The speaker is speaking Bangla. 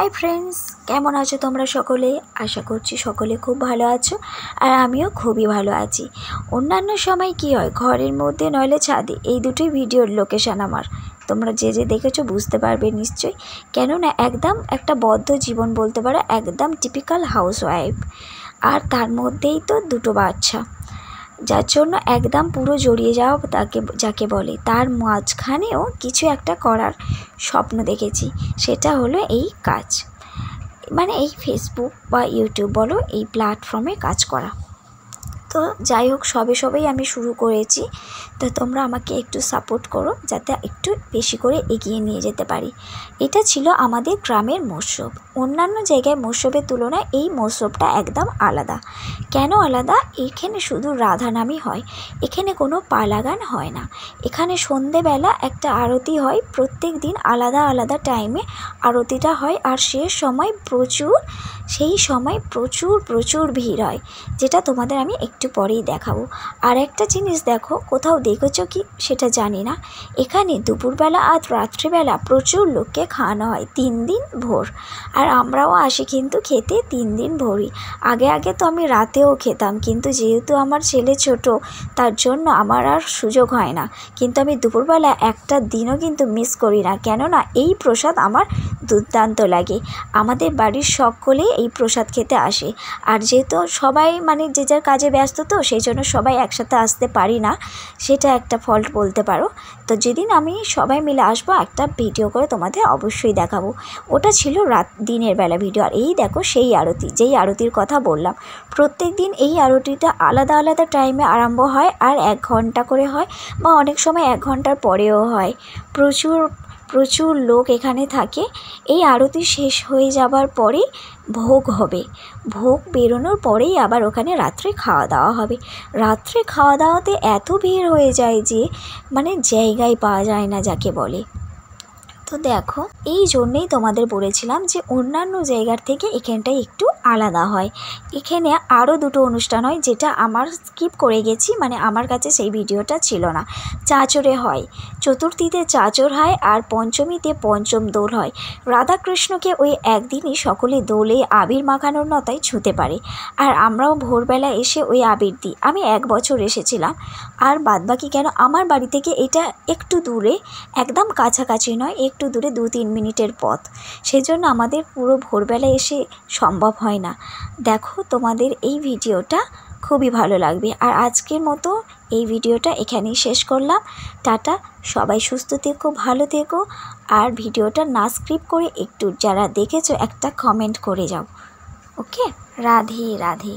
हाई फ्रेंड्स केमन आछो तोमरा सकले आशा करछि सकले खूब भालो आछो और आमिও खूबই भालो आछि। अन्यान्य समय कि हय घरेर मध्य नइले छादे এই দুটোই ভিডিওর লোকেশন আমার তোমরা যে যে দেখেছো বুঝতে পারবে নিশ্চয়ই কেননা একদম একটা বদ্ধ জীবন বলতে পারো একদম টিপিক্যাল হাউসওয়াইফ আর তার মধ্যেই তো দুটো বাচ্চা যার জন্য একদম পুরো জড়িয়ে যাওয়া তাকে যাকে বলে তার মাঝখানেও কিছু একটা করার স্বপ্ন দেখেছি সেটা হলো এই কাজ মানে এই ফেসবুক বা ইউটিউব বলো এই প্ল্যাটফর্মে কাজ করা। তো যাই হোক সবেই আমি শুরু করেছি তো তোমরা আমাকে একটু সাপোর্ট করো যাতে একটু বেশি করে এগিয়ে নিয়ে যেতে পারি। এটা ছিল আমাদের গ্রামের মৎসব। অন্যান্য জায়গায় মৎসবের তুলনায় এই মৎসবটা একদম আলাদা। কেন আলাদা? এখানে শুধু রাধা নামই হয়, এখানে কোনো পালা গান হয় না। এখানে সন্ধেবেলা একটা আরতি হয়, প্রত্যেক দিন আলাদা আলাদা টাইমে আরতিটা হয় আর সেই সময় প্রচুর ভিড় হয় যেটা তোমাদের আমি একটু পরেই দেখাবো। আর একটা জিনিস দেখো কোথাও দেখেছো কি সেটা জানি না, এখানে দুপুরবেলা আর রাত্রিবেলা প্রচুর লোককে খাওয়ানো হয় 3 দিন ভোর। আর আমরাও আসি কিন্তু খেতে 3 দিন ভোরই। আগে তো আমি রাতেও খেতাম কিন্তু যেহেতু আমার ছেলে ছোট তার জন্য আমার আর সুযোগ হয় না, কিন্তু আমি দুপুরবেলা একটা দিনও কিন্তু মিস করি না কেননা এই প্রসাদ আমার দুর্দান্ত লাগে। আমাদের বাড়ির সকলেই এই প্রসাদ খেতে আসে আর যেহেতু সবাই মানে যে যার কাজে ব্যস্ত তো সেই জন্য সবাই একসাথে আসতে পারি না, সেটা একটা ফল্ট বলতে পারো। তো যেদিন আমি সবাই মিলে আসবো একটা ভিডিও করে তোমাদের অবশ্যই দেখাবো। ওটা ছিল দিনের বেলা ভিডিও। আর এই দেখো সেই আরতি, যেই আরতির কথা বললাম, প্রত্যেক দিন এই আরতিটা আলাদা আলাদা টাইমে আরম্ভ হয় আর 1 ঘন্টা করে হয় বা অনেক সময় 1 ঘন্টার পরেও হয়। প্রচুর লোক এখানে থাকে। এই আরতি শেষ হয়ে যাবার পরেই ভোগ হবে, ভোগ বেরোনোর পরেই আবার ওখানে রাত্রে খাওয়া দাওয়া হবে। রাত্রে খাওয়া দাওয়াতে এত ভিড় হয়ে যায় যে মানে জায়গায় পাওয়া যায় না যাকে বলে। তো দেখো এই জন্যেই তোমাদের বলেছিলাম যে অন্যান্য জায়গার থেকে এখানটায় একটু আলাদা হয়। এখানে আরও 2টো অনুষ্ঠান হয় যেটা আমার স্কিপ করে গেছি, মানে আমার কাছে সেই ভিডিওটা ছিল না। চাঁচরে হয়, চতুর্থীতে চাঁচর হয় আর পঞ্চমীতে পঞ্চম দোল হয়। রাধাকৃষ্ণকে ওই একদিনই সকলে দোলে আবির মাখানোর নতায় ছুঁতে পারে আর আমরাও ভোরবেলা এসে ওই আবির দিই। আমি 1 বছর এসেছিলাম আর বাদবাকি কেন আমার বাড়ি থেকে এটা একটু দূরে, একদম কাছাকাছি নয়, একটু দূরে 2-3 মিনিটের পথ, সেই জন্য আমাদের পুরো ভোরবেলা এসে সম্ভব হয় না। দেখো তোমাদের এই ভিডিওটা খুবই ভালো লাগবে। আর আজকের মতো এই ভিডিওটা এখানেই শেষ করলাম। টাটা, সবাই সুস্থ থেকো, ভালো থেকো আর ভিডিওটা না স্কিপ করে একটু যারা দেখেছো একটা কমেন্ট করে যাও। ওকে, রাধে রাধে।